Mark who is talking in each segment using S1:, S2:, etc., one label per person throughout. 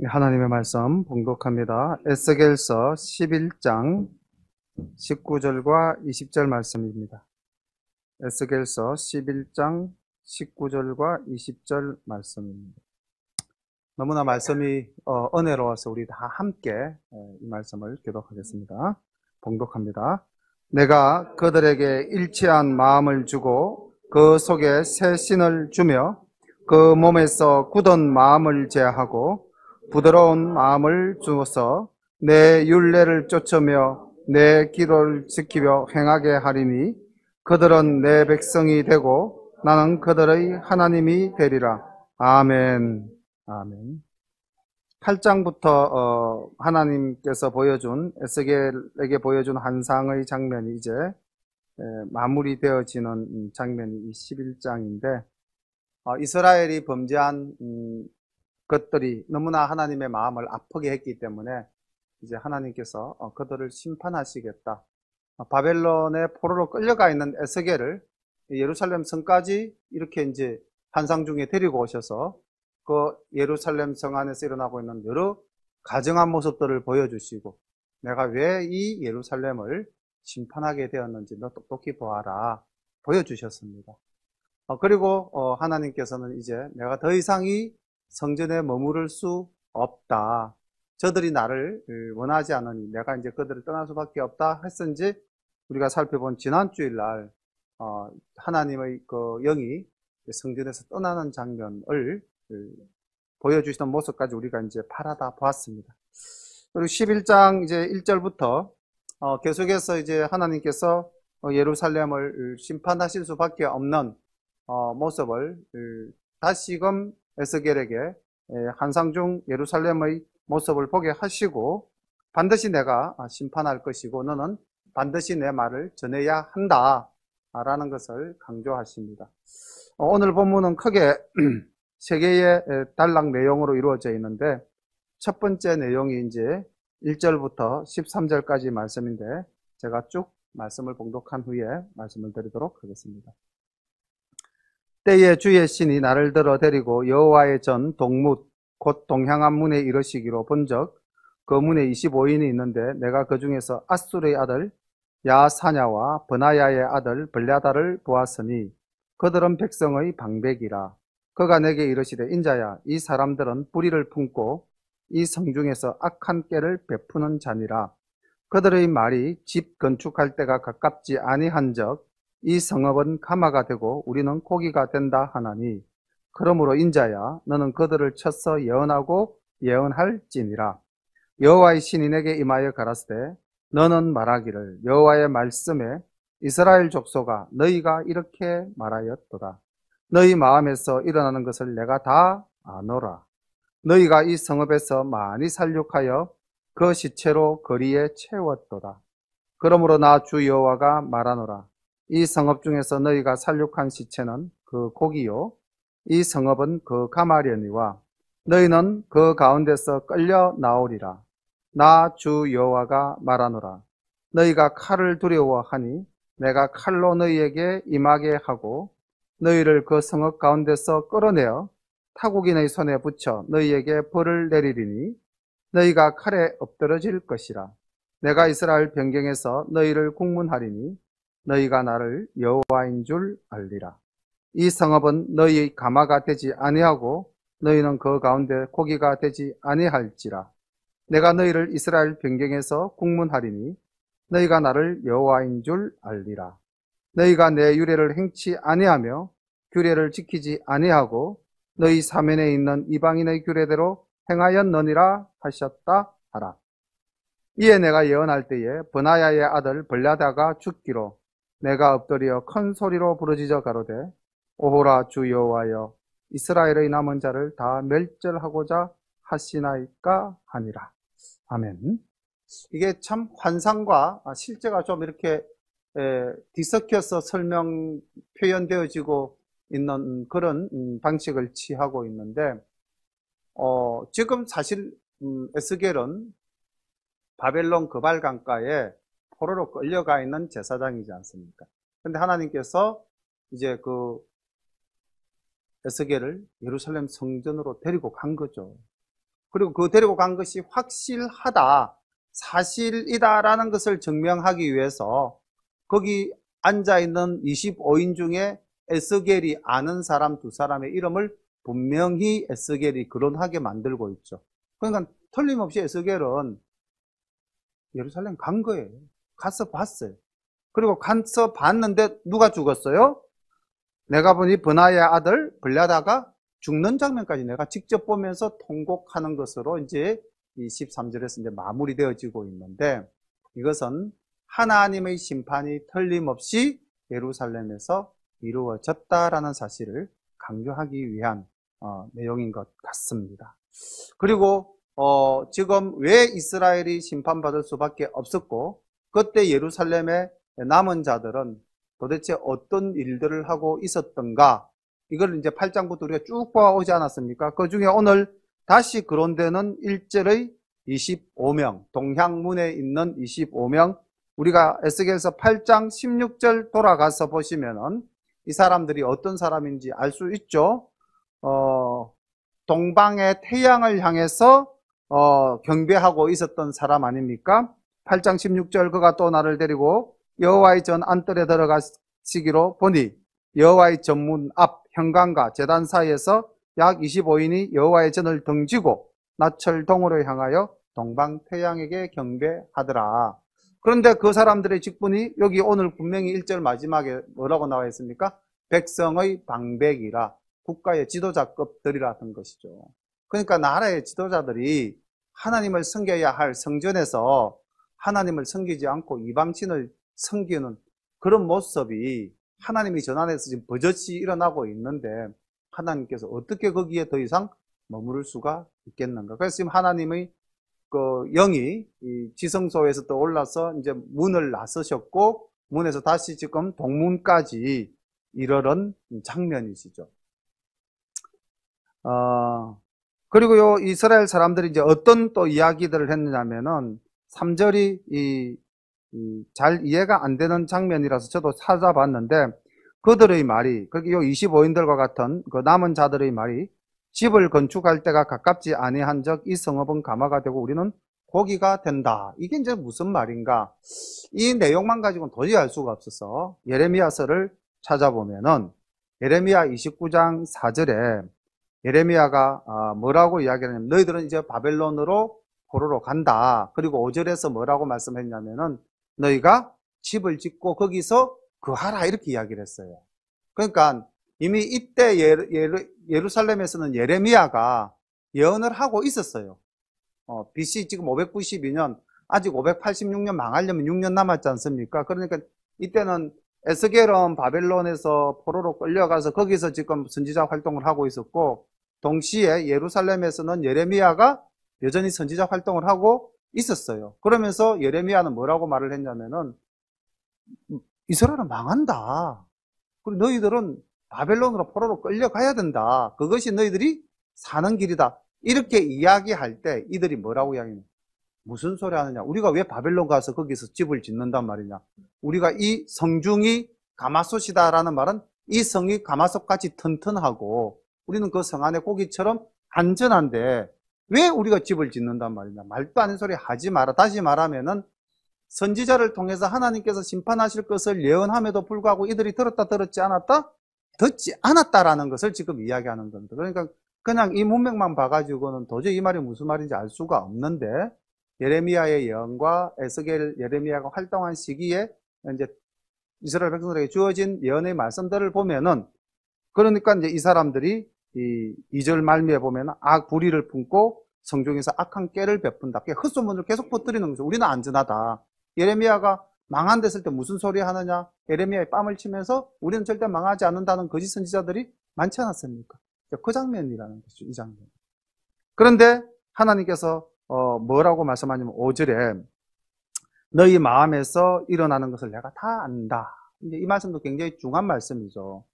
S1: 하나님의 말씀 봉독합니다. 에스겔서 11장 19절과 20절 말씀입니다. 에스겔서 11장 19절과 20절 말씀입니다. 너무나 말씀이 은혜로워서 우리 다 함께 이 말씀을 교독하겠습니다. 봉독합니다. 내가 그들에게 일치한 마음을 주고 그 속에 새 신을 주며 그 몸에서 굳은 마음을 제하고 부드러운 마음을 주어서 내 율례를 쫓으며 내 기도를 지키며 행하게 하리니 그들은 내 백성이 되고 나는 그들의 하나님이 되리라. 아멘. 아멘. 8장부터 하나님께서 보여준 에스겔에게 보여준 환상의 장면이 이제 마무리되어지는 장면이 이 11장인데 이스라엘이 범죄한 것들이 너무나 하나님의 마음을 아프게 했기 때문에 이제 하나님께서 그들을 심판하시겠다. 바벨론의 포로로 끌려가 있는 에스겔을 예루살렘 성까지 이렇게 이제 환상 중에 데리고 오셔서 그 예루살렘 성 안에서 일어나고 있는 여러 가증한 모습들을 보여주시고 내가 왜 이 예루살렘을 심판하게 되었는지 너 똑똑히 보아라 보여주셨습니다. 그리고 하나님께서는 이제 내가 더 이상 이 성전에 머무를 수 없다. 저들이 나를 원하지 않으니 내가 이제 그들을 떠날 수밖에 없다 했은지 우리가 살펴본 지난 주일날 하나님의 그 영이 성전에서 떠나는 장면을 보여주시던 모습까지 우리가 이제 팔아다 보았습니다. 그리고 11장 이제 1절부터 계속해서 이제 하나님께서 예루살렘을 심판하실 수밖에 없는 모습을 다시금 에스겔에게 환상 중 예루살렘의 모습을 보게 하시고 반드시 내가 심판할 것이고 너는 반드시 내 말을 전해야 한다 라는 것을 강조하십니다. 오늘 본문은 크게 세 개의 단락 내용으로 이루어져 있는데 첫 번째 내용이 이제 1절부터 13절까지 말씀인데 제가 쭉 말씀을 봉독한 후에 말씀을 드리도록 하겠습니다. 때에 주의 신이 나를 들어 데리고 여호와의 전 동문 곧 동향한 문에 이르시기로 본적 그 문에 25인이 있는데 내가 그 중에서 아술의 아들 야사냐와 버나야의 아들 블랴다를 보았으니 그들은 백성의 방백이라. 그가 내게 이르시되 인자야 이 사람들은 불의를 품고 이 성중에서 악한 깨를 베푸는 자니라. 그들의 말이 집 건축할 때가 가깝지 아니한적 이 성읍은 가마가 되고 우리는 고기가 된다 하나니 그러므로 인자야 너는 그들을 쳐서 예언하고 예언할지니라. 여호와의 신이 내게 임하여 가라사대 너는 말하기를 여호와의 말씀에 이스라엘 족속아 너희가 이렇게 말하였도다. 너희 마음에서 일어나는 것을 내가 다 아노라. 너희가 이 성읍에서 많이 살육하여 그 시체로 거리에 채웠도다. 그러므로 나 주 여호와가 말하노라. 이 성읍 중에서 너희가 살육한 시체는 그 고기요 이 성읍은 그 가마려니와 너희는 그 가운데서 끌려 나오리라. 나 주 여호와가 말하노라. 너희가 칼을 두려워하니 내가 칼로 너희에게 임하게 하고 너희를 그 성읍 가운데서 끌어내어 타국인의 손에 붙여 너희에게 벌을 내리리니 너희가 칼에 엎드러질 것이라. 내가 이스라엘 변경에서 너희를 국문하리니 너희가 나를 여호와인 줄 알리라. 이 성읍은 너희의 가마가 되지 아니하고 너희는 그 가운데 고기가 되지 아니할지라. 내가 너희를 이스라엘 변경에서 국문하리니 너희가 나를 여호와인 줄 알리라. 너희가 내 유례를 행치 아니하며 규례를 지키지 아니하고 너희 사면에 있는 이방인의 규례대로 행하였느니라 하셨다 하라. 이에 내가 예언할 때에 버나야의 아들 블랴다가 죽기로 내가 엎드려 큰 소리로 부르짖어 가로되 오호라 주 여호와여 이스라엘의 남은 자를 다 멸절하고자 하시나이까 하니라. 아멘. 이게 참 환상과 실제가 좀 이렇게 뒤섞여서 설명 표현되어지고 있는 그런 방식을 취하고 있는데 지금 사실 에스겔은 바벨론 그발 강가에 포로로 끌려가 있는 제사장이지 않습니까? 근데 하나님께서 이제 그 에스겔을 예루살렘 성전으로 데리고 간 거죠. 그리고 그 데리고 간 것이 확실하다, 사실이다라는 것을 증명하기 위해서 거기 앉아있는 25인 중에 에스겔이 아는 사람 두 사람의 이름을 분명히 에스겔이 거론하게 만들고 있죠. 그러니까 틀림없이 에스겔은 예루살렘 간 거예요. 가서 봤어요. 그리고 가서 봤는데 누가 죽었어요? 내가 보니 브나의 아들 블랴다가 죽는 장면까지 내가 직접 보면서 통곡하는 것으로 이제 이 13절에서 이제 마무리되어지고 있는데, 이것은 하나님의 심판이 틀림없이 예루살렘에서 이루어졌다라는 사실을 강조하기 위한 내용인 것 같습니다. 그리고 지금 왜 이스라엘이 심판받을 수밖에 없었고, 그때 예루살렘의 남은 자들은 도대체 어떤 일들을 하고 있었던가, 이걸 이제 8장부터 우리가 쭉 보아오지 않았습니까? 그 중에 오늘 다시 거론되는 1절의 25명, 동향문에 있는 25명, 우리가 에스겔서 8장 16절 돌아가서 보시면은 이 사람들이 어떤 사람인지 알 수 있죠. 동방의 태양을 향해서 경배하고 있었던 사람 아닙니까? 8장 16절, 그가 또 나를 데리고 여호와의 전 안뜰에 들어가시기로 보니 여호와의 전문 앞 현관과 제단 사이에서 약 25인이 여호와의 전을 등지고 나철 동으로 향하여 동방 태양에게 경배하더라. 그런데 그 사람들의 직분이 여기 오늘 분명히 1절 마지막에 뭐라고 나와 있습니까? 백성의 방백이라, 국가의 지도자급들이라는 것이죠. 그러니까 나라의 지도자들이 하나님을 섬겨야 할 성전에서 하나님을 섬기지 않고 이방신을 섬기는 그런 모습이 하나님이 전 안에서 지금 버젓이 일어나고 있는데, 하나님께서 어떻게 거기에 더 이상 머무를 수가 있겠는가? 그래서 지금 하나님의 그 영이 이 지성소에서 또 올라서 이제 문을 나서셨고, 문에서 다시 지금 동문까지 이르는 장면이시죠. 그리고 요 이스라엘 사람들이 이제 어떤 또 이야기들을 했느냐면은 3절이 잘 이해가 안 되는 장면이라서 저도 찾아봤는데, 그들의 말이, 거기 요 25인들과 같은 그 남은 자들의 말이, 집을 건축할 때가 가깝지 아니한 적 이 성읍은 가마가 되고 우리는 고기가 된다. 이게 이제 무슨 말인가? 이 내용만 가지고는 도저히 알 수가 없어서 예레미야서를 찾아보면은 예레미야 29장 4절에 예레미야가 뭐라고 이야기하냐면, 너희들은 이제 바벨론으로 포로로 간다. 그리고 5절에서 뭐라고 말씀했냐면은 너희가 집을 짓고 거기서 거하라, 이렇게 이야기를 했어요. 그러니까 이미 이때 예루살렘에서는 예레미야가 예언을 하고 있었어요. BC 지금 592년, 아직 586년 망하려면 6년 남았지 않습니까? 그러니까 이때는 에스겔은 바벨론에서 포로로 끌려가서 거기서 지금 선지자 활동을 하고 있었고, 동시에 예루살렘에서는 예레미야가 여전히 선지자 활동을 하고 있었어요. 그러면서 예레미야는 뭐라고 말을 했냐면은, 이스라엘은 망한다. 그리고 너희들은 바벨론으로 포로로 끌려가야 된다. 그것이 너희들이 사는 길이다. 이렇게 이야기할 때 이들이 뭐라고 이야기하냐? 무슨 소리 하느냐? 우리가 왜 바벨론 가서 거기서 집을 짓는단 말이냐? 우리가 이 성중이 가마솥이다라는 말은 이 성이 가마솥같이 튼튼하고 우리는 그 성 안에 고기처럼 안전한데 왜 우리가 집을 짓는단 말이냐? 말도 안 되는 소리 하지 마라. 다시 말하면은 선지자를 통해서 하나님께서 심판하실 것을 예언함에도 불구하고 이들이 들었다 들었지 않았다? 듣지 않았다라는 것을 지금 이야기하는 겁니다. 그러니까 그냥 이 문맥만 봐가지고는 도저히 이 말이 무슨 말인지 알 수가 없는데, 예레미야의 예언과 에스겔 예레미야가 활동한 시기에 이제 이스라엘 백성들에게 주어진 예언의 말씀들을 보면은, 그러니까 이제 이 사람들이 이 2절 말미에 보면은 불의를 품고 성중에서 악한 깨를 베푼다. 헛소문을 계속 퍼뜨리는 거죠. 우리는 안전하다. 예레미야가 망한 됐을 때 무슨 소리 하느냐? 예레미야의 뺨을 치면서 우리는 절대 망하지 않는다는 거짓 선지자들이 많지 않았습니까? 그 장면이라는 것이죠, 이 장면. 그런데 하나님께서 뭐라고 말씀하냐면 5절에 너희 마음에서 일어나는 것을 내가 다 안다. 이제 이 말씀도 굉장히 중요한 말씀이죠.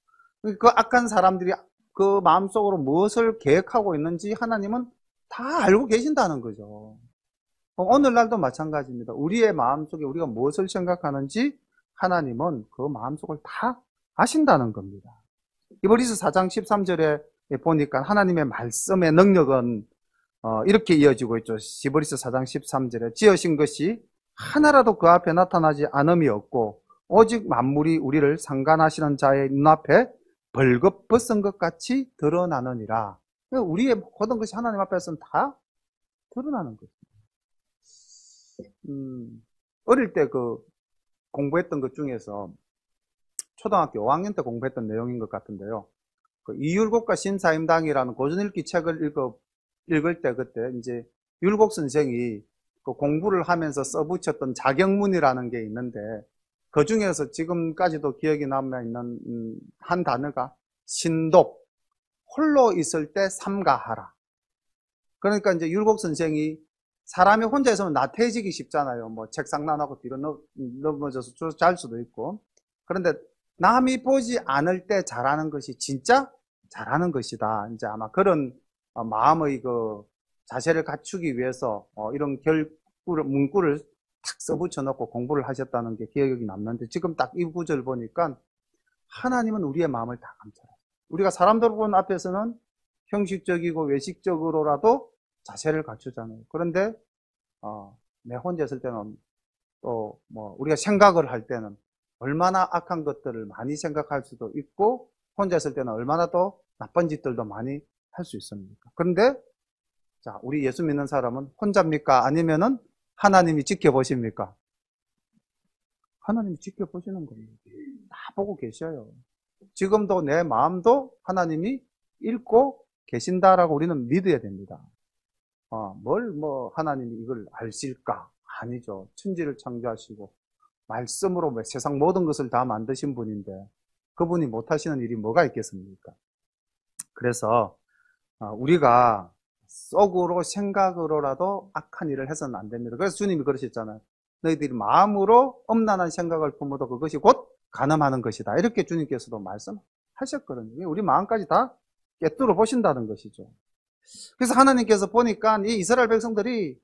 S1: 그 악한 사람들이 그 마음속으로 무엇을 계획하고 있는지 하나님은 다 알고 계신다는 거죠. 오늘날도 마찬가지입니다. 우리의 마음속에 우리가 무엇을 생각하는지 하나님은 그 마음속을 다 아신다는 겁니다. 히브리서 4장 13절에 보니까 하나님의 말씀의 능력은 이렇게 이어지고 있죠. 히브리서 4장 13절에 지으신 것이 하나라도 그 앞에 나타나지 않음이 없고 오직 만물이 우리를 상관하시는 자의 눈앞에 벌겋벗은 것 같이 드러나느니라. 우리의 모든 것이 하나님 앞에서는 다 드러나는 거죠. 어릴 때 공부했던 것 중에서 초등학교 5학년 때 공부했던 내용인 것 같은데요. 이율곡과 신사임당이라는 고전읽기 책을 읽을 때 그때 이제 율곡 선생이 공부를 하면서 써붙였던 자격문이라는 게 있는데 그 중에서 지금까지도 기억이 남아있는 한 단어가 신독, 홀로 있을 때 삼가하라. 그러니까 이제 율곡 선생이 사람이 혼자 있으면 나태해지기 쉽잖아요. 뭐 책상 나가고 뒤로 넘어져서 잘 수도 있고. 그런데 남이 보지 않을 때 잘하는 것이 진짜 잘하는 것이다. 이제 아마 그런 마음의 자세를 갖추기 위해서 이런 문구를 탁 써붙여 놓고 공부를 하셨다는 게 기억이 남는데 지금 딱 이 구절 보니까 하나님은 우리의 마음을 다 감찰해요. 우리가 사람들 보는 앞에서는 형식적이고 외식적으로라도 자세를 갖추잖아요. 그런데 내 혼자 있을 때는 또 우리가 생각을 할 때는 얼마나 악한 것들을 많이 생각할 수도 있고 혼자 있을 때는 얼마나 더 나쁜 짓들도 많이 할 수 있습니까? 그런데 자, 우리 예수 믿는 사람은 혼자입니까? 아니면은 하나님이 지켜보십니까? 하나님이 지켜보시는 겁니다. 다 보고 계셔요. 지금도 내 마음도 하나님이 읽고 계신다라고 우리는 믿어야 됩니다. 하나님이 이걸 알실까? 아니죠. 천지를 창조하시고 말씀으로 세상 모든 것을 다 만드신 분인데 그분이 못하시는 일이 뭐가 있겠습니까? 그래서 우리가 속으로 생각으로라도 악한 일을 해서는 안 됩니다. 그래서 주님이 그러셨잖아요. 너희들이 마음으로 엄란한 생각을 품어도 그것이 곧 간음하는 것이다. 이렇게 주님께서도 말씀하셨거든요. 우리 마음까지 다 꿰뚫어 보신다는 것이죠. 그래서 하나님께서 보니까 이 이스라엘 백성들이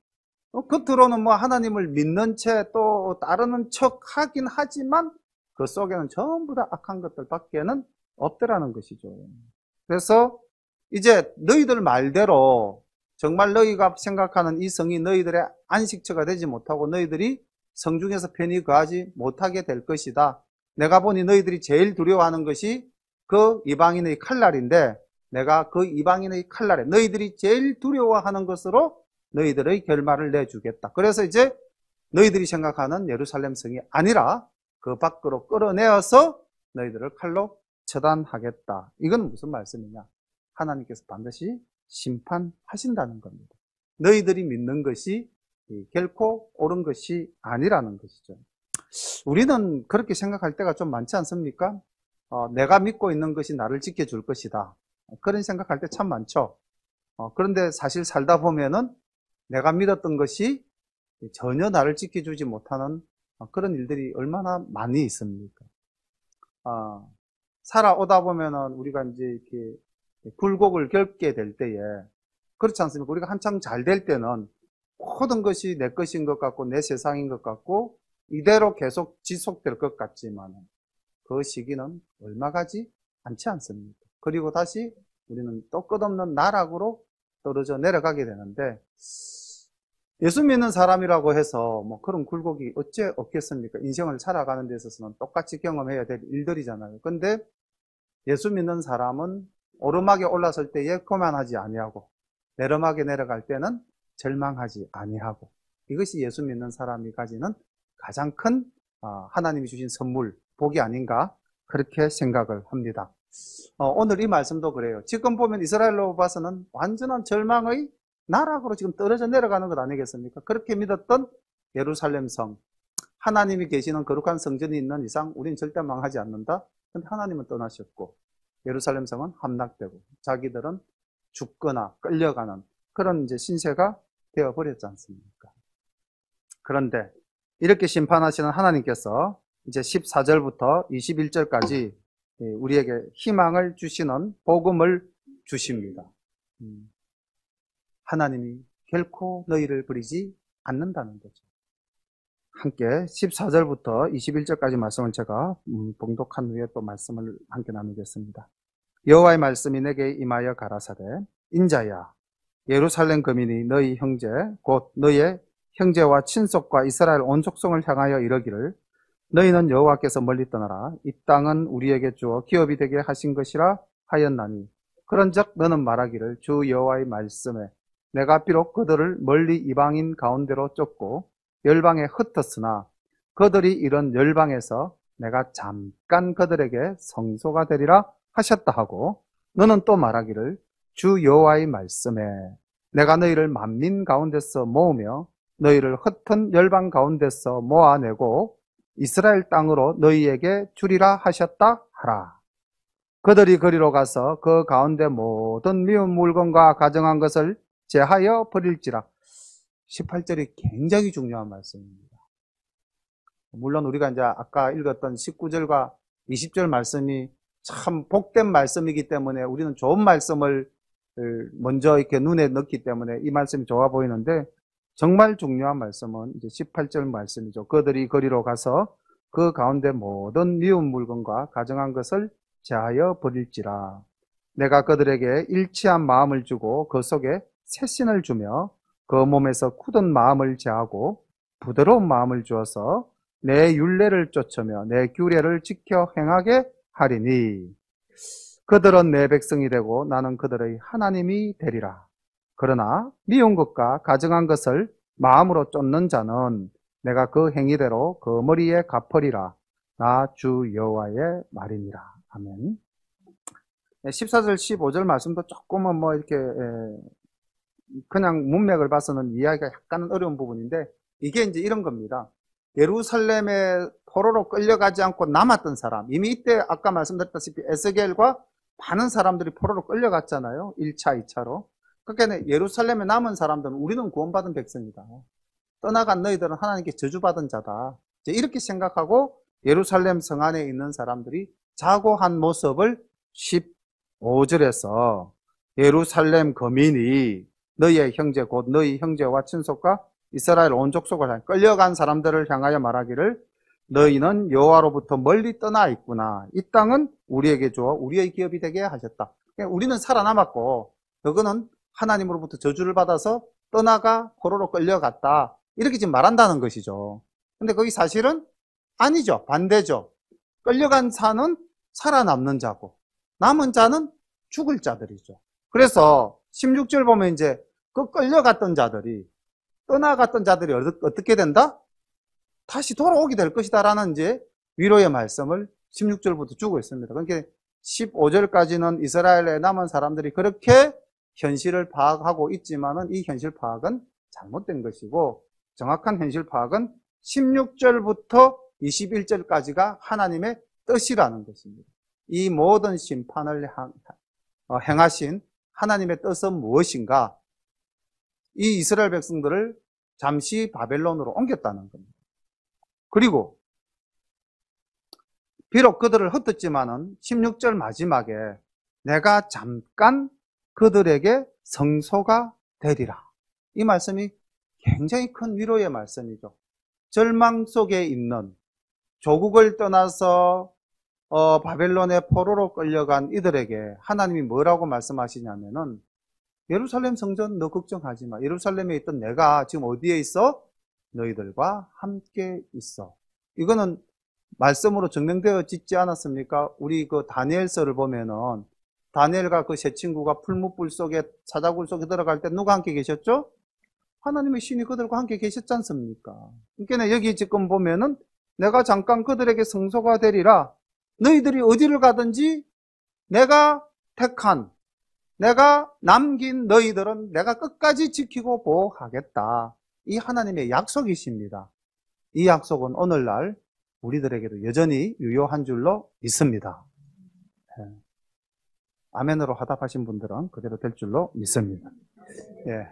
S1: 겉으로는 하나님을 믿는 채 또 따르는 척 하긴 하지만 그 속에는 전부 다 악한 것들 밖에는 없더라는 것이죠. 그래서 이제 너희들 말대로 정말 너희가 생각하는 이 성이 너희들의 안식처가 되지 못하고 너희들이 성중에서 편히 거하지 못하게 될 것이다. 내가 보니 너희들이 제일 두려워하는 것이 그 이방인의 칼날인데 내가 그 이방인의 칼날에 너희들이 제일 두려워하는 것으로 너희들의 결말을 내주겠다. 그래서 이제 너희들이 생각하는 예루살렘 성이 아니라 그 밖으로 끌어내어서 너희들을 칼로 처단하겠다. 이건 무슨 말씀이냐? 하나님께서 반드시 심판하신다는 겁니다. 너희들이 믿는 것이 결코 옳은 것이 아니라는 것이죠. 우리는 그렇게 생각할 때가 좀 많지 않습니까? 내가 믿고 있는 것이 나를 지켜줄 것이다. 그런 생각할 때 참 많죠. 그런데 사실 살다 보면은 내가 믿었던 것이 전혀 나를 지켜주지 못하는 그런 일들이 얼마나 많이 있습니까? 살아오다 보면은 우리가 이제 이렇게 굴곡을 겪게 될 때에 그렇지 않습니까? 우리가 한창 잘 될 때는 모든 것이 내 것인 것 같고 내 세상인 것 같고 이대로 계속 지속될 것 같지만 그 시기는 얼마 가지 않지 않습니까? 그리고 다시 우리는 또 끝없는 나락으로 떨어져 내려가게 되는데 예수 믿는 사람이라고 해서 그런 굴곡이 어째 없겠습니까? 인생을 살아가는 데 있어서는 똑같이 경험해야 될 일들이잖아요. 근데 예수 믿는 사람은 오르막에 올랐을 때에 교만하지 아니하고 내려막에 내려갈 때는 절망하지 아니하고 이것이 예수 믿는 사람이 가지는 가장 큰 하나님이 주신 선물, 복이 아닌가 그렇게 생각을 합니다. 오늘 이 말씀도 그래요. 지금 보면 이스라엘로 봐서는 완전한 절망의 나락으로 지금 떨어져 내려가는 것 아니겠습니까? 그렇게 믿었던 예루살렘 성, 하나님이 계시는 거룩한 성전이 있는 이상 우린 절대 망하지 않는다. 근데 하나님은 떠나셨고 예루살렘 성은 함락되고 자기들은 죽거나 끌려가는 그런 이제 신세가 되어버렸지 않습니까? 그런데 이렇게 심판하시는 하나님께서 이제 14절부터 21절까지 우리에게 희망을 주시는 복음을 주십니다. 하나님이 결코 너희를 버리지 않는다는 거죠. 함께 14절부터 21절까지 말씀을 제가 봉독한 후에 또 말씀을 함께 나누겠습니다. 여호와의 말씀이 내게 임하여 가라사대 인자야 예루살렘 거민이 너희 형제 곧 너희의 형제와 친속과 이스라엘 온 족속을 향하여 이르기를 너희는 여호와께서 멀리 떠나라. 이 땅은 우리에게 주어 기업이 되게 하신 것이라 하였나니 그런즉 너는 말하기를 주 여호와의 말씀에 내가 비록 그들을 멀리 이방인 가운데로 쫓고 열방에 흩었으나 그들이 이런 열방에서 내가 잠깐 그들에게 성소가 되리라 하셨다 하고 너는 또 말하기를 주 여호와의 말씀에 내가 너희를 만민 가운데서 모으며 너희를 흩은 열방 가운데서 모아내고 이스라엘 땅으로 너희에게 주리라 하셨다 하라. 그들이 그리로 가서 그 가운데 모든 미운 물건과 가정한 것을 제하여 버릴지라. 18절이 굉장히 중요한 말씀입니다. 물론 우리가 이제 아까 읽었던 19절과 20절 말씀이 참 복된 말씀이기 때문에 우리는 좋은 말씀을 먼저 이렇게 눈에 넣기 때문에 이 말씀이 좋아 보이는데 정말 중요한 말씀은 이제 18절 말씀이죠. 그들이 거리로 가서 그 가운데 모든 미운 물건과 가정한 것을 제하여 버릴지라. 내가 그들에게 일치한 마음을 주고 그 속에 새신을 주며 그 몸에서 굳은 마음을 제하고 부드러운 마음을 주어서 내 율례를 쫓으며 내 규례를 지켜 행하게 하리니 그들은 내 백성이 되고 나는 그들의 하나님이 되리라. 그러나 미운 것과 가증한 것을 마음으로 쫓는 자는 내가 그 행위대로 그 머리에 갚으리라. 나 주 여호와의 말이니라. 아멘. 14절 15절 말씀도 조금은 뭐 이렇게 그냥 문맥을 봐서는 이해하기가 약간은 어려운 부분인데 이게 이제 이런 겁니다. 예루살렘에 포로로 끌려가지 않고 남았던 사람, 이미 이때 아까 말씀드렸다시피 에스겔과 많은 사람들이 포로로 끌려갔잖아요. 1차, 2차로. 그러니까 예루살렘에 남은 사람들은 우리는 구원받은 백성이다. 떠나간 너희들은 하나님께 저주받은 자다. 이제 이렇게 생각하고 예루살렘 성 안에 있는 사람들이 자고한 모습을 15절에서 예루살렘 거민이 너희의 형제 곧 너희 형제와 친속과 이스라엘 온 족속을 향해 끌려간 사람들을 향하여 말하기를 너희는 여호와로부터 멀리 떠나 있구나. 이 땅은 우리에게 주어 우리의 기업이 되게 하셨다. 그러니까 우리는 살아남았고 너희는 하나님으로부터 저주를 받아서 떠나가 포로로 끌려갔다. 이렇게 지금 말한다는 것이죠. 근데 거기 사실은 아니죠. 반대죠. 끌려간 자는 살아남는 자고 남은 자는 죽을 자들이죠. 그래서 16절 보면 이제 그 끌려갔던 자들이 떠나갔던 자들이 어떻게 된다? 다시 돌아오게 될 것이다 라는 이제 위로의 말씀을 16절부터 주고 있습니다. 그러니까 15절까지는 이스라엘에 남은 사람들이 그렇게 현실을 파악하고 있지만은 이 현실 파악은 잘못된 것이고 정확한 현실 파악은 16절부터 21절까지가 하나님의 뜻이라는 것입니다. 이 모든 심판을 행하신 하나님의 뜻은 무엇인가? 이 이스라엘 백성들을 잠시 바벨론으로 옮겼다는 겁니다. 그리고 비록 그들을 흩었지만은 16절 마지막에 내가 잠깐 그들에게 성소가 되리라. 이 말씀이 굉장히 큰 위로의 말씀이죠. 절망 속에 있는 조국을 떠나서 바벨론의 포로로 끌려간 이들에게 하나님이 뭐라고 말씀하시냐면은 예루살렘 성전 너 걱정하지 마. 예루살렘에 있던 내가 지금 어디에 있어? 너희들과 함께 있어. 이거는 말씀으로 증명되어 짓지 않았습니까? 우리 그 다니엘서를 보면은 다니엘과 그 세 친구가 풀무불 속에 사자굴 속에 들어갈 때 누가 함께 계셨죠? 하나님의 신이 그들과 함께 계셨지 않습니까? 그러니까 여기 지금 보면은 내가 잠깐 그들에게 성소가 되리라. 너희들이 어디를 가든지 내가 택한 내가 남긴 너희들은 내가 끝까지 지키고 보호하겠다. 이 하나님의 약속이십니다. 이 약속은 오늘날 우리들에게도 여전히 유효한 줄로 믿습니다. 아멘으로 화답하신 분들은 그대로 될 줄로 믿습니다. 예.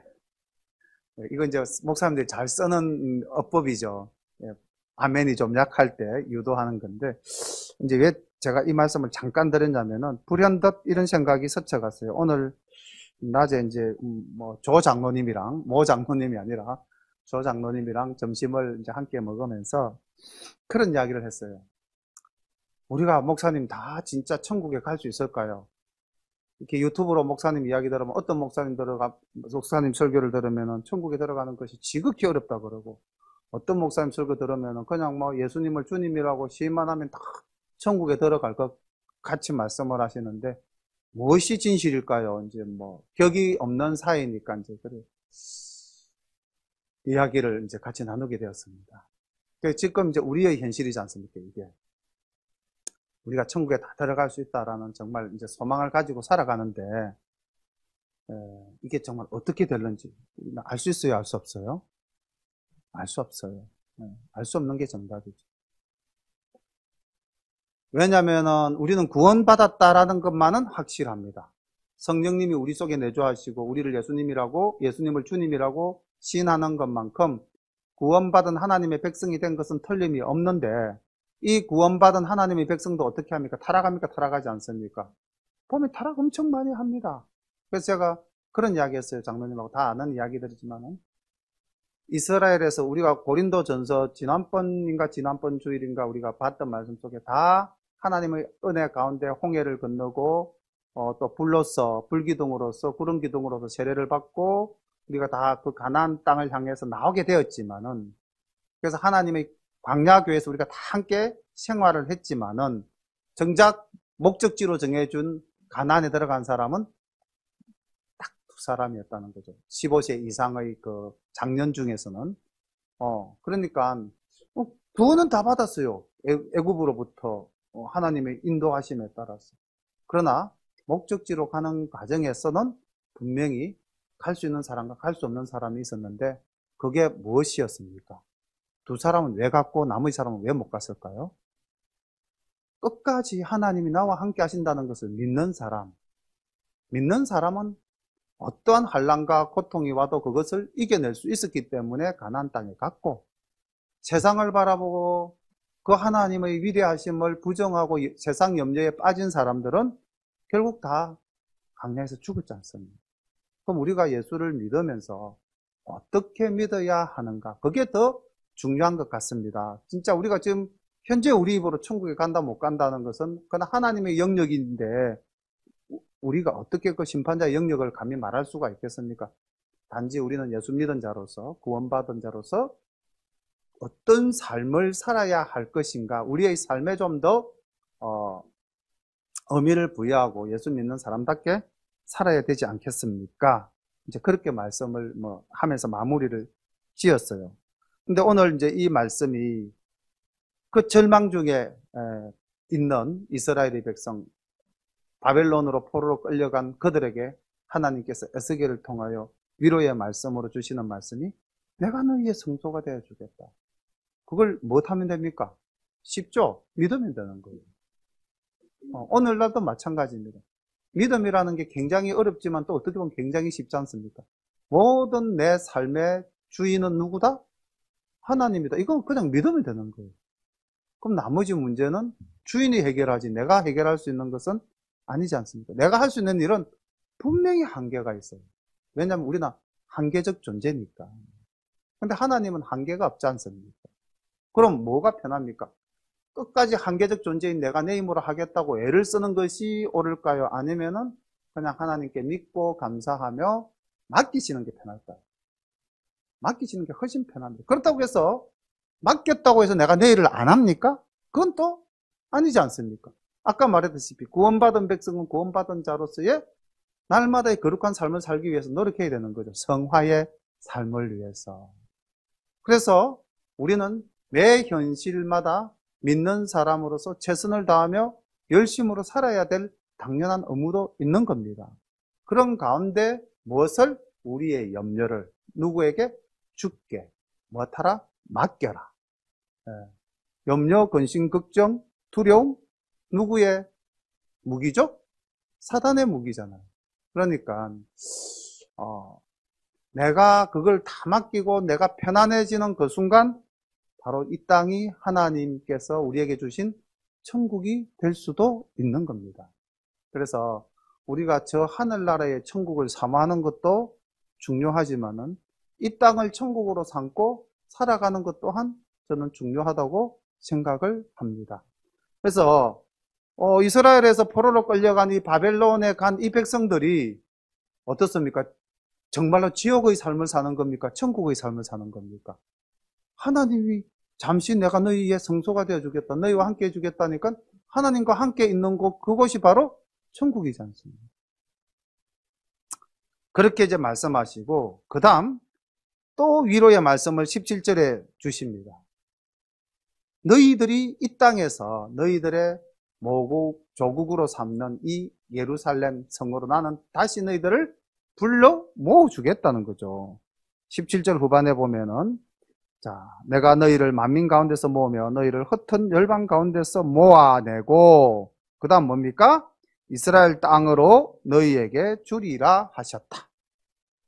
S1: 이건 이제 목사님들이 잘 쓰는 어법이죠. 예. 아멘이 좀 약할 때 유도하는 건데, 이제 왜 제가 이 말씀을 잠깐 드렸냐면은, 불현듯 이런 생각이 스쳐갔어요. 오늘 낮에 이제, 조 장로님이랑, 모 장로님이 아니라, 조 장로님이랑 점심을 이제 함께 먹으면서 그런 이야기를 했어요. 우리가 목사님 다 진짜 천국에 갈 수 있을까요? 이렇게 유튜브로 목사님 이야기 들으면 어떤 목사님 설교를 들으면은 천국에 들어가는 것이 지극히 어렵다 그러고 어떤 목사님 설교 들으면은 그냥 뭐 예수님을 주님이라고 시인만 하면 다 천국에 들어갈 것 같이 말씀을 하시는데 무엇이 진실일까요? 이제 뭐 격이 없는 사이니까 이제 그래 이야기를 이제 같이 나누게 되었습니다. 지금 이제 우리의 현실이지 않습니까? 이게 우리가 천국에 다 들어갈 수 있다라는 정말 이제 소망을 가지고 살아가는데 이게 정말 어떻게 될는지 알 수 있어요? 알 수 없어요? 알 수 없어요. 알 수 없는 게 정답이죠. 왜냐면은 우리는 구원받았다라는 것만은 확실합니다. 성령님이 우리 속에 내주하시고 우리를 예수님을 주님이라고 시인하는 것만큼 구원받은 하나님의 백성이 된 것은 틀림이 없는데 이 구원받은 하나님의 백성도 어떻게 합니까? 타락합니까? 타락하지 않습니까? 보면 타락 엄청 많이 합니다. 그래서 제가 그런 이야기 했어요. 장로님하고 다 아는 이야기들이지만은 이스라엘에서 우리가 고린도전서 지난번 주일인가 우리가 봤던 말씀 속에 다 하나님의 은혜 가운데 홍해를 건너고 또 불로서 불기둥으로서 구름기둥으로서 세례를 받고 우리가 다 그 가나안 땅을 향해서 나오게 되었지만은 그래서 하나님의 광야교회에서 우리가 다 함께 생활을 했지만은 정작 목적지로 정해준 가나안에 들어간 사람은 딱 두 사람이었다는 거죠. 15세 이상의 그 장년 중에서는 그러니까 구원은 다 받았어요. 애굽으로부터 하나님의 인도하심에 따라서. 그러나 목적지로 가는 과정에서는 분명히 갈 수 있는 사람과 갈 수 없는 사람이 있었는데 그게 무엇이었습니까? 두 사람은 왜 갔고 나머지 사람은 왜 못 갔을까요? 끝까지 하나님이 나와 함께 하신다는 것을 믿는 사람은 어떠한 환난과 고통이 와도 그것을 이겨낼 수 있었기 때문에 가나안 땅에 갔고 세상을 바라보고 그 하나님의 위대하심을 부정하고 세상 염려에 빠진 사람들은 결국 다 광야에서 죽었지 않습니까? 그럼 우리가 예수를 믿으면서 어떻게 믿어야 하는가? 그게 더 중요한 것 같습니다. 진짜 우리가 지금 현재 우리 입으로 천국에 간다 못 간다는 것은 그건 하나님의 영역인데 우리가 어떻게 그 심판자의 영역을 감히 말할 수가 있겠습니까? 단지 우리는 예수 믿은 자로서 구원받은 자로서 어떤 삶을 살아야 할 것인가 우리의 삶에 좀 더 의미를 부여하고 예수 믿는 사람답게 살아야 되지 않겠습니까? 이제 그렇게 말씀을 하면서 마무리를 지었어요. 근데 오늘 이제 이 말씀이 그 절망 중에 있는 이스라엘의 백성 바벨론으로 포로로 끌려간 그들에게 하나님께서 에스겔을 통하여 위로의 말씀으로 주시는 말씀이 내가 너희의 성소가 되어 주겠다. 그걸 못하면 됩니까? 쉽죠? 믿으면 되는 거예요. 오늘날도 마찬가지입니다. 믿음이라는 게 굉장히 어렵지만 또 어떻게 보면 굉장히 쉽지 않습니까? 모든 내 삶의 주인은 누구다? 하나님이다. 이건 그냥 믿으면 되는 거예요. 그럼 나머지 문제는 주인이 해결하지 내가 해결할 수 있는 것은 아니지 않습니까? 내가 할 수 있는 일은 분명히 한계가 있어요. 왜냐하면 우리는 한계적 존재니까. 근데 하나님은 한계가 없지 않습니까? 그럼 뭐가 편합니까? 끝까지 한계적 존재인 내가 내 힘으로 하겠다고 애를 쓰는 것이 옳을까요? 아니면은 그냥 하나님께 믿고 감사하며 맡기시는 게 편할까요? 맡기시는 게 훨씬 편합니다. 그렇다고 해서 맡겼다고 해서 내가 내 일을 안 합니까? 그건 또 아니지 않습니까? 아까 말했다시피 구원받은 백성은 구원받은 자로서의 날마다의 거룩한 삶을 살기 위해서 노력해야 되는 거죠. 성화의 삶을 위해서. 그래서 우리는 매 현실마다 믿는 사람으로서 최선을 다하며 열심으로 살아야 될 당연한 의무도 있는 겁니다. 그런 가운데 무엇을? 우리의 염려를 누구에게? 주께 뭐하라? 맡겨라. 염려, 근심, 걱정, 두려움 누구의 무기죠? 사단의 무기잖아요. 그러니까 내가 그걸 다 맡기고 내가 편안해지는 그 순간 바로 이 땅이 하나님께서 우리에게 주신 천국이 될 수도 있는 겁니다. 그래서 우리가 저 하늘나라의 천국을 사모하는 것도 중요하지만은 이 땅을 천국으로 삼고 살아가는 것 또한 저는 중요하다고 생각을 합니다. 그래서 이스라엘에서 포로로 끌려간 이 바벨론에 간 이 백성들이 어떻습니까? 정말로 지옥의 삶을 사는 겁니까? 천국의 삶을 사는 겁니까? 하나님이 잠시 내가 너희의 성소가 되어주겠다, 너희와 함께 해주겠다니까 하나님과 함께 있는 곳, 그곳이 바로 천국이지 않습니까? 그렇게 이제 말씀하시고, 그 다음 또 위로의 말씀을 17절에 주십니다. 너희들이 이 땅에서 너희들의 모국, 조국으로 삼는 이 예루살렘 성으로 나는 다시 너희들을 불러 모아주겠다는 거죠. 17절 후반에 보면은, 자, 내가 너희를 만민 가운데서 모으며 너희를 흩은 열방 가운데서 모아내고, 그 다음 뭡니까? 이스라엘 땅으로 너희에게 주리라 하셨다.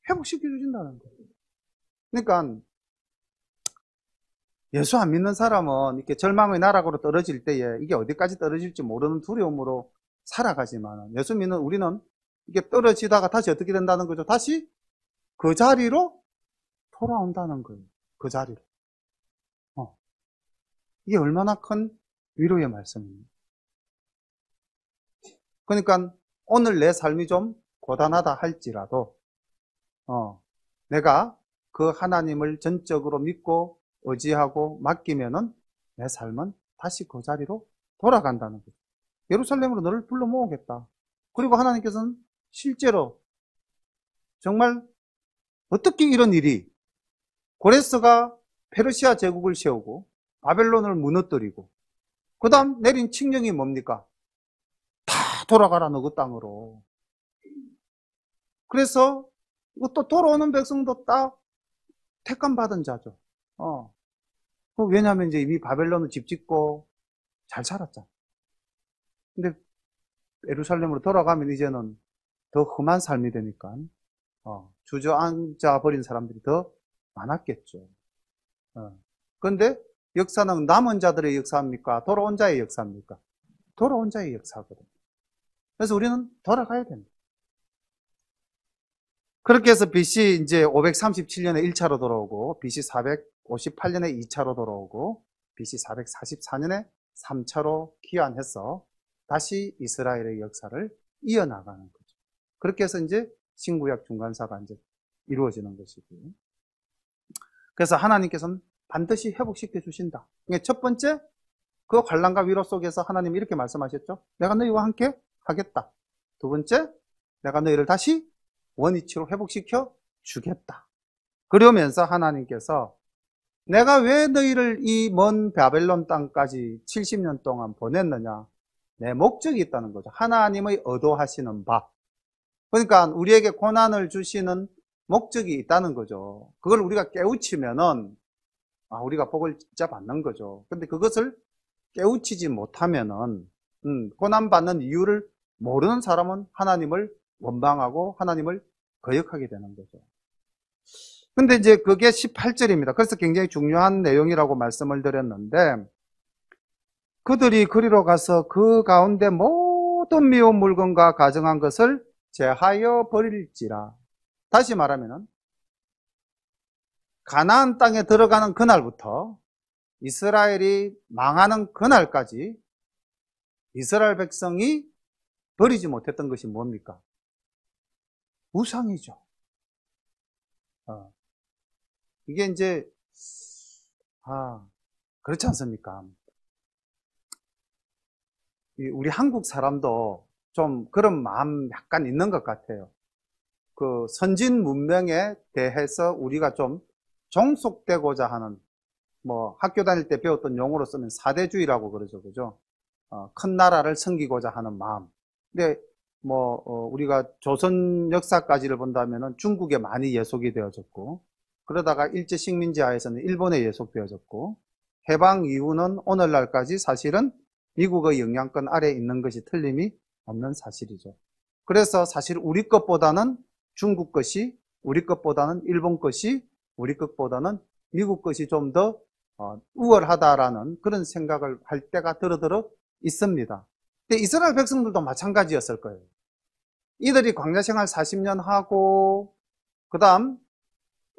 S1: 회복시켜 주신다는 거예요. 그러니까 예수 안 믿는 사람은 이렇게 절망의 나락으로 떨어질 때에 이게 어디까지 떨어질지 모르는 두려움으로 살아가지만, 예수 믿는 우리는 이게 떨어지다가 다시 어떻게 된다는 거죠? 다시 그 자리로 돌아온다는 거예요. 그 자리로. 이게 얼마나 큰 위로의 말씀입니다. 그러니까 오늘 내 삶이 좀 고단하다 할지라도 내가 그 하나님을 전적으로 믿고 의지하고 맡기면은 내 삶은 다시 그 자리로 돌아간다는 거죠. 예루살렘으로 너를 불러 모으겠다. 그리고 하나님께서는 실제로 정말 어떻게 이런 일이, 고레스가 페르시아 제국을 세우고 바벨론을 무너뜨리고 그 다음 내린 칙령이 뭡니까? 다 돌아가라 너 그 땅으로. 그래서 또 돌아오는 백성도 딱 택감받은 자죠. 왜냐하면 이제 이미 바벨론은 집 짓고 잘 살았잖아. 근데 예루살렘으로 돌아가면 이제는 더 험한 삶이 되니까 주저앉아 버린 사람들이 더 많았겠죠. 그런데 역사는 남은 자들의 역사입니까? 돌아온 자의 역사입니까? 돌아온 자의 역사거든요. 그래서 우리는 돌아가야 됩니다. 그렇게 해서 BC 이제 537년에 1차로 돌아오고, BC 458년에 2차로 돌아오고, BC 444년에 3차로 귀환해서 다시 이스라엘의 역사를 이어나가는 거죠. 그렇게 해서 이제 신구약 중간사가 이제 이루어지는 것이고요. 그래서 하나님께서는 반드시 회복시켜 주신다. 첫 번째, 그 환난과 위로 속에서 하나님이 이렇게 말씀하셨죠. 내가 너희와 함께 하겠다. 두 번째, 내가 너희를 다시 원위치로 회복시켜 주겠다. 그러면서 하나님께서 내가 왜 너희를 이 먼 바벨론 땅까지 70년 동안 보냈느냐? 내 목적이 있다는 거죠. 하나님의 의도하시는 바. 그러니까 우리에게 고난을 주시는 목적이 있다는 거죠. 그걸 우리가 깨우치면은 우리가 복을 진짜 받는 거죠. 근데 그것을 깨우치지 못하면은 고난받는 이유를 모르는 사람은 하나님을 원망하고 하나님을 거역하게 되는 거죠. 근데 이제 그게 18절입니다. 그래서 굉장히 중요한 내용이라고 말씀을 드렸는데, 그들이 그리로 가서 그 가운데 모든 미운 물건과 가증한 것을 제하여 버릴지라. 다시 말하면은 가나안 땅에 들어가는 그날부터 이스라엘이 망하는 그날까지 이스라엘 백성이 버리지 못했던 것이 뭡니까? 우상이죠. 이게 이제 그렇지 않습니까? 우리 한국 사람도 좀 그런 마음 약간 있는 것 같아요. 그 선진 문명에 대해서 우리가 좀 종속되고자 하는, 학교 다닐 때 배웠던 용어로 쓰면 사대주의라고 그러죠, 그죠? 큰 나라를 섬기고자 하는 마음. 근데 우리가 조선 역사까지를 본다면은 중국에 많이 예속이 되어졌고, 그러다가 일제 식민지 하에서는 일본에 예속되어졌고, 해방 이후는 오늘날까지 사실은 미국의 영향권 아래에 있는 것이 틀림이 없는 사실이죠. 그래서 사실 우리 것보다는 중국 것이, 우리 것보다는 일본 것이, 우리 것보다는 미국 것이 좀 더 우월하다라는 그런 생각을 할 때가 들어 있습니다. 근데 이스라엘 백성들도 마찬가지였을 거예요. 이들이 광야 생활 40년 하고, 그 다음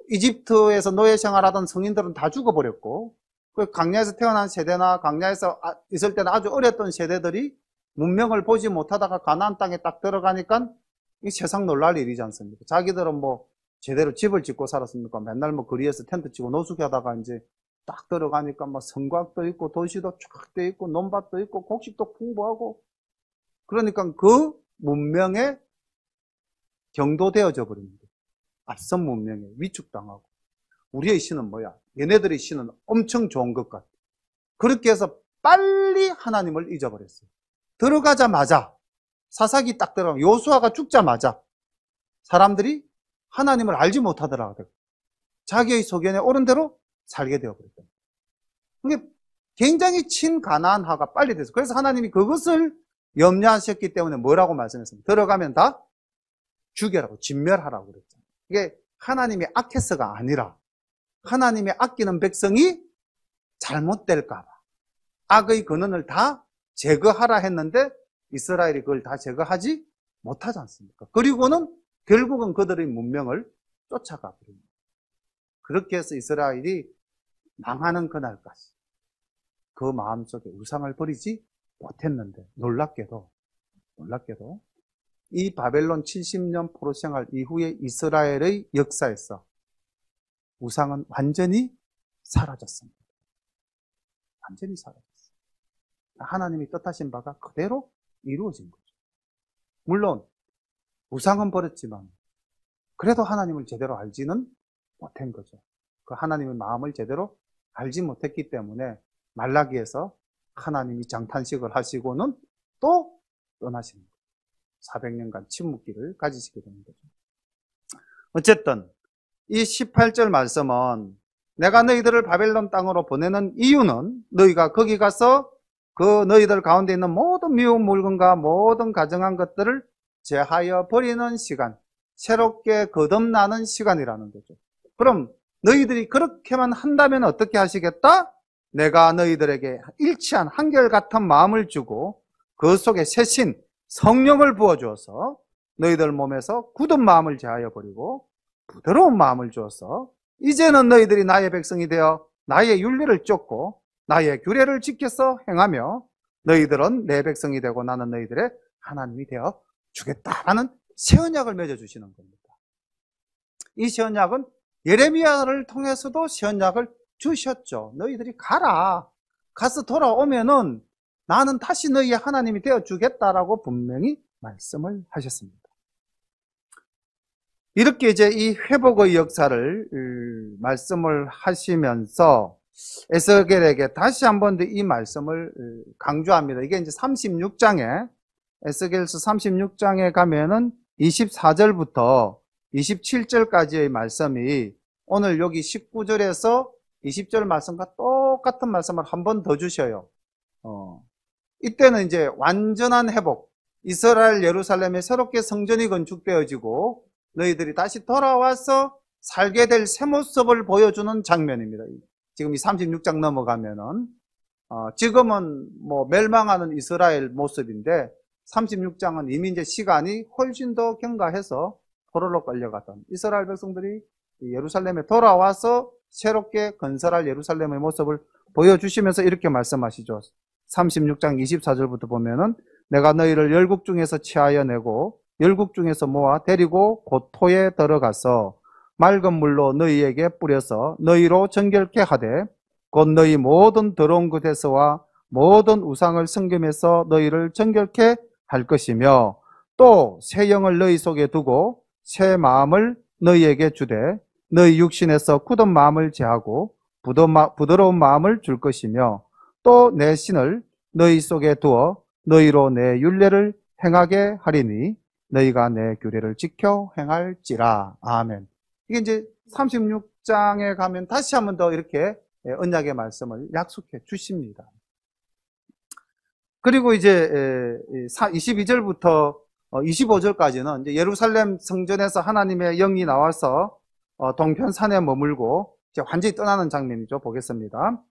S1: 이집트에서 노예 생활하던 성인들은 다 죽어버렸고, 그 광야에서 태어난 세대나 광야에서 있을 때는 아주 어렸던 세대들이 문명을 보지 못하다가 가나안 땅에 딱 들어가니까 이 세상 놀랄 일이지 않습니까? 자기들은 뭐 제대로 집을 짓고 살았습니까? 맨날 뭐 거리에서 텐트 치고 노숙하다가 이제 딱 들어가니까 뭐 성곽도 있고 도시도 쫙 돼 있고 논밭도 있고 곡식도 풍부하고 그러니까 그 문명에 경도되어져 버립니다. 앞선 문명에 위축당하고 우리의 신은 뭐야? 얘네들의 신은 엄청 좋은 것 같아. 그렇게 해서 빨리 하나님을 잊어버렸어요. 들어가자마자 사사기 딱 들어가면 요수아가 죽자마자 사람들이 하나님을 알지 못하더라고요. 자기의 소견에 옳은 대로 살게 되어버렸다. 그게 굉장히 친가나안화가 빨리 됐어요. 그래서 하나님이 그것을 염려하셨기 때문에 뭐라고 말씀했습니까? 들어가면 다 죽여라고, 진멸하라고 그랬죠. 이게 하나님의 악해서가 아니라 하나님의 아끼는 백성이 잘못될까봐 악의 근원을 다 제거하라 했는데 이스라엘이 그걸 다 제거하지 못하지 않습니까? 그리고는 결국은 그들의 문명을 쫓아가 버립니다. 그렇게 해서 이스라엘이 망하는 그날까지 그 마음속에 우상을 버리지 못했는데 놀랍게도 이 바벨론 70년 포로 생활 이후의 이스라엘의 역사에서 우상은 완전히 사라졌습니다. 완전히 사라졌어요. 하나님이 뜻하신 바가 그대로 이루어진 거죠. 물론 우상은 버렸지만 그래도 하나님을 제대로 알지는 못한 거죠. 그 하나님의 마음을 제대로 알지 못했기 때문에 말라기에서 하나님이 장탄식을 하시고는 또 떠나시는 거예요. 400년간 침묵기를 가지시게 되는 거죠. 어쨌든 이 18절 말씀은 내가 너희들을 바벨론 땅으로 보내는 이유는 너희가 거기 가서 그 너희들 가운데 있는 모든 미운 물건과 모든 가증한 것들을 제하여 버리는 시간, 새롭게 거듭나는 시간이라는 거죠. 그럼 너희들이 그렇게만 한다면 어떻게 하시겠다? 내가 너희들에게 일치한 한결같은 마음을 주고 그 속에 새신 성령을 부어주어서 너희들 몸에서 굳은 마음을 제하여 버리고 부드러운 마음을 주어서 이제는 너희들이 나의 백성이 되어 나의 윤리를 쫓고 나의 규례를 지켜서 행하며 너희들은 내 백성이 되고 나는 너희들의 하나님이 되어 주겠다라는 새 언약을 맺어주시는 겁니다. 이 새 언약은 예레미야를 통해서도 새 언약을 주셨죠. 너희들이 가라. 가서 돌아오면은 나는 다시 너희의 하나님이 되어 주겠다라고 분명히 말씀을 하셨습니다. 이렇게 이제 이 회복의 역사를 말씀을 하시면서 에스겔에게 다시 한 번 더 이 말씀을 강조합니다. 이게 이제 36장에 에스겔서 36장에 가면은 24절부터 27절까지의 말씀이 오늘 여기 19절에서 20절 말씀과 똑같은 말씀을 한 번 더 주셔요. 이때는 이제 완전한 회복, 이스라엘 예루살렘에 새롭게 성전이 건축되어지고 너희들이 다시 돌아와서 살게 될 새 모습을 보여주는 장면입니다. 지금 이 36장 넘어가면은 지금은 뭐 멸망하는 이스라엘 모습인데 36장은 이미 이제 시간이 훨씬 더 경과해서 포로로 끌려갔던 이스라엘 백성들이 예루살렘에 돌아와서 새롭게 건설할 예루살렘의 모습을 보여주시면서 이렇게 말씀하시죠. 36장 24절부터 보면은 내가 너희를 열국 중에서 취하여 내고 열국 중에서 모아 데리고 고토에 들어가서 맑은 물로 너희에게 뿌려서 너희로 정결케 하되 곧 너희 모든 더러운 것에서와 모든 우상을 섬김에서 너희를 정결케 할 것이며 또 새 영을 너희 속에 두고 새 마음을 너희에게 주되 너희 육신에서 굳은 마음을 제하고 부드러운 마음을 줄 것이며 또 내 신을 너희 속에 두어 너희로 내 율례를 행하게 하리니 너희가 내 규례를 지켜 행할지라. 아멘. 이게 이제 36장에 가면 다시 한 번 더 이렇게 언약의 말씀을 약속해 주십니다. 그리고 이제 22절부터 25절까지는 이제 예루살렘 성전에서 하나님의 영이 나와서 동편산에 머물고 이제 완전히 떠나는 장면이죠. 보겠습니다.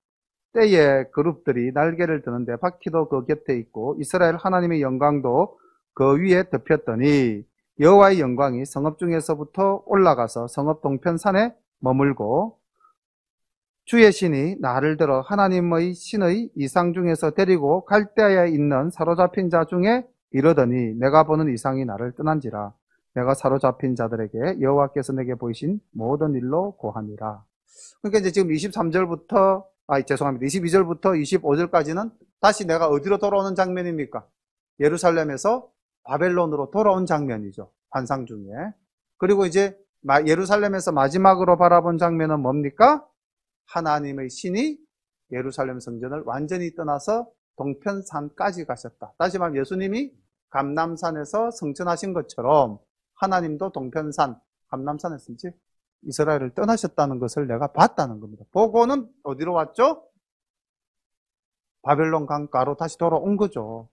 S1: 때에 그룹들이 날개를 드는데 바퀴도 그 곁에 있고 이스라엘 하나님의 영광도 그 위에 덮였더니 여호와의 영광이 성읍 중에서부터 올라가서 성읍 동편산에 머물고 주의 신이 나를 들어 하나님의 신의 이상 중에서 데리고 갈대아에 있는 사로잡힌 자 중에 이르더니 내가 보는 이상이 나를 떠난지라. 내가 사로잡힌 자들에게 여호와께서 내게 보이신 모든 일로 고하니라. 그러니까 이제 지금 23절부터, 죄송합니다. 22절부터 25절까지는 다시 내가 어디로 돌아오는 장면입니까? 예루살렘에서 바벨론으로 돌아온 장면이죠. 환상 중에. 그리고 이제 예루살렘에서 마지막으로 바라본 장면은 뭡니까? 하나님의 신이 예루살렘 성전을 완전히 떠나서 동편산까지 가셨다. 다시 말하면 예수님이 감람산에서 성천하신 것처럼 하나님도 동편산, 감람산에서 이제 이스라엘을 떠나셨다는 것을 내가 봤다는 겁니다. 보고는 어디로 왔죠? 바벨론 강가로 다시 돌아온 거죠.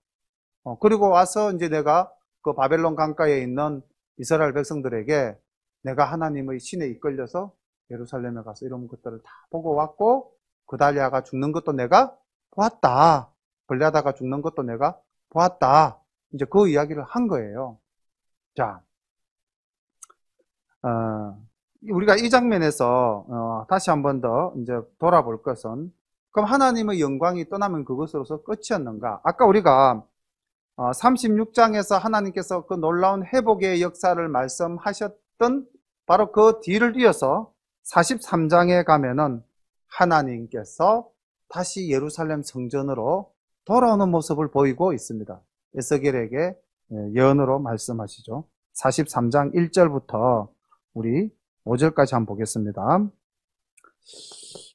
S1: 그리고 와서 이제 내가 그 바벨론 강가에 있는 이스라엘 백성들에게 내가 하나님의 신에 이끌려서 예루살렘에 가서 이런 것들을 다 보고 왔고, 그달리아가 죽는 것도 내가 보았다. 벌레하다가 죽는 것도 내가 보았다. 이제 그 이야기를 한 거예요. 자, 우리가 이 장면에서 다시 한 번 더 이제 돌아볼 것은, 그럼 하나님의 영광이 떠나면 그것으로서 끝이었는가? 아까 우리가 36장에서 하나님께서 그 놀라운 회복의 역사를 말씀하셨던 바로 그 뒤를 이어서 43장에 가면은 하나님께서 다시 예루살렘 성전으로 돌아오는 모습을 보이고 있습니다. 에스겔에게 예언으로 말씀하시죠. 43장 1절부터 우리 5절까지 한번 보겠습니다.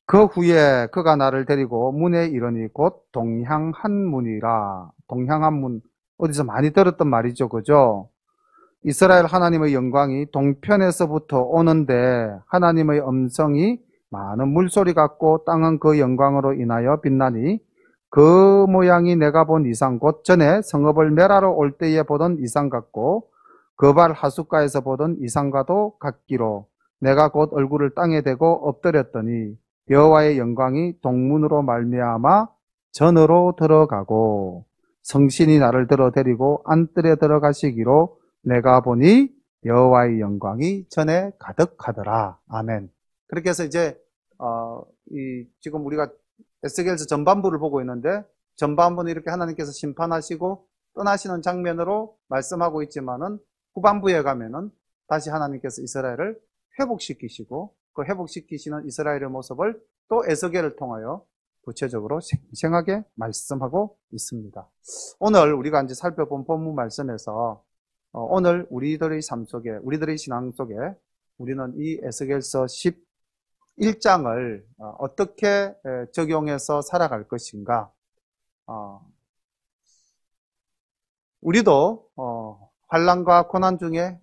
S1: 그 후에 그가 나를 데리고 문에 이르니 곧 동향한문이라. 동향한문, 어디서 많이 들었던 말이죠. 그죠? 이스라엘 하나님의 영광이 동편에서부터 오는데 하나님의 음성이 많은 물소리 같고 땅은 그 영광으로 인하여 빛나니 그 모양이 내가 본 이상 곧 전에 성읍을 멸하러 올 때에 보던 이상 같고 그발 하숫가에서 보던 이상과도 같기로 내가 곧 얼굴을 땅에 대고 엎드렸더니 여호와의 영광이 동문으로 말미암아 전으로 들어가고 성신이 나를 들어 데리고 안뜰에 들어가시기로 내가 보니 여호와의 영광이 전에 가득하더라. 아멘. 그렇게 해서 이제 지금 우리가 에스겔서 전반부를 보고 있는데 전반부는 이렇게 하나님께서 심판하시고 떠나시는 장면으로 말씀하고 있지만은 후반부에 가면은 다시 하나님께서 이스라엘을 회복시키시고 그 회복시키시는 이스라엘의 모습을 또 에스겔을 통하여 구체적으로 생생하게 말씀하고 있습니다. 오늘 우리가 이제 살펴본 본문 말씀에서 오늘 우리들의 삶 속에, 우리들의 신앙 속에 우리는 이 에스겔서 11장을 어떻게 적용해서 살아갈 것인가? 우리도 환난과 고난 중에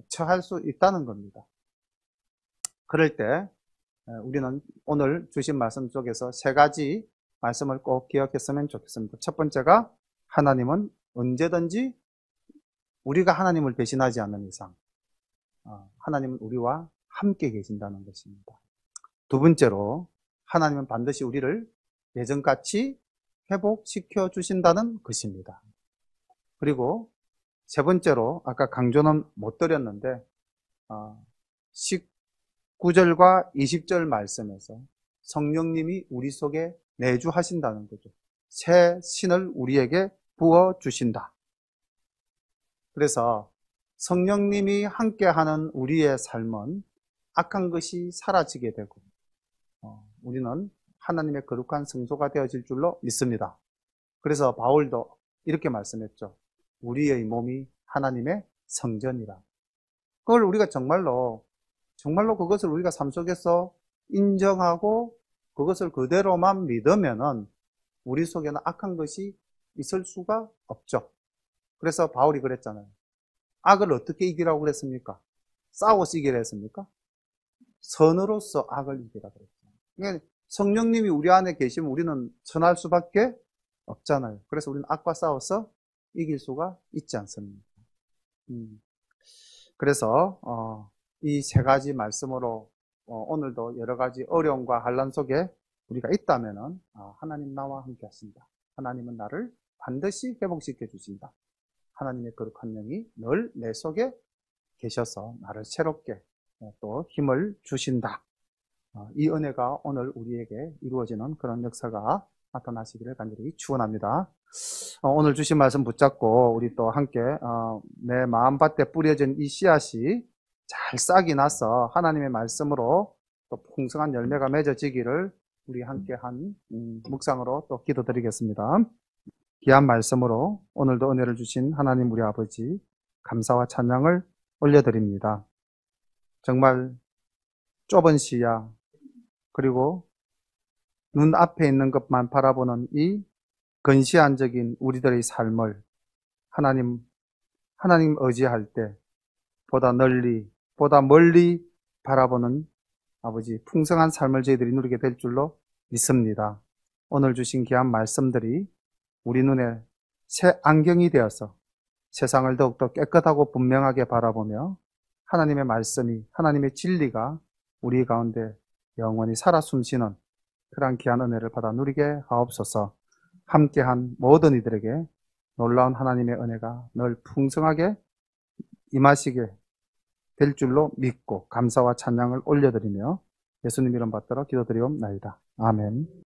S1: 처할 수 있다는 겁니다. 그럴 때 우리는 오늘 주신 말씀 속에서 세 가지 말씀을 꼭 기억했으면 좋겠습니다. 첫 번째가 하나님은 언제든지 우리가 하나님을 배신하지 않는 이상 하나님은 우리와 함께 계신다는 것입니다. 두 번째로 하나님은 반드시 우리를 예전같이 회복시켜 주신다는 것입니다. 그리고 세 번째로 아까 강조는 못 드렸는데 19절과 20절 말씀에서 성령님이 우리 속에 내주하신다는 거죠. 새 신을 우리에게 부어주신다. 그래서 성령님이 함께하는 우리의 삶은 악한 것이 사라지게 되고 우리는 하나님의 거룩한 성소가 되어질 줄로 믿습니다. 그래서 바울도 이렇게 말씀했죠. 우리의 몸이 하나님의 성전이라. 그걸 우리가 정말로 그것을 우리가 삶 속에서 인정하고 그것을 그대로만 믿으면은 우리 속에는 악한 것이 있을 수가 없죠. 그래서 바울이 그랬잖아요. 악을 어떻게 이기라고 그랬습니까? 싸워서 이기라 했습니까? 선으로서 악을 이기라 그랬죠. 그러니까 성령님이 우리 안에 계시면 우리는 선할 수밖에 없잖아요. 그래서 우리는 악과 싸워서 이길 수가 있지 않습니까? 그래서 이 세 가지 말씀으로 오늘도 여러 가지 어려움과 환난 속에 우리가 있다면은 하나님 나와 함께 하신다. 하나님은 나를 반드시 회복시켜 주신다. 하나님의 거룩한 영이 늘 내 속에 계셔서 나를 새롭게 또 힘을 주신다. 이 은혜가 오늘 우리에게 이루어지는 그런 역사가 나타나시기를 간절히 축원합니다. 오늘 주신 말씀 붙잡고 우리 또 함께 내 마음밭에 뿌려진 이 씨앗이 잘 싹이 나서 하나님의 말씀으로 또 풍성한 열매가 맺어지기를 우리 함께 한 묵상으로 또 기도드리겠습니다. 귀한 말씀으로 오늘도 은혜를 주신 하나님 우리 아버지 감사와 찬양을 올려드립니다. 정말 좁은 시야 그리고 눈앞에 있는 것만 바라보는 이 근시안적인 우리들의 삶을 하나님 의지할 때 보다 널리 보다 멀리 바라보는 아버지 풍성한 삶을 저희들이 누리게 될 줄로 믿습니다. 오늘 주신 귀한 말씀들이 우리 눈에 새 안경이 되어서 세상을 더욱더 깨끗하고 분명하게 바라보며 하나님의 말씀이 하나님의 진리가 우리 가운데 영원히 살아 숨쉬는 그러한 귀한 은혜를 받아 누리게 하옵소서. 함께한 모든 이들에게 놀라운 하나님의 은혜가 늘 풍성하게 임하시게 될 줄로 믿고 감사와 찬양을 올려드리며 예수님 이름 받들어 기도드리옵나이다. 아멘.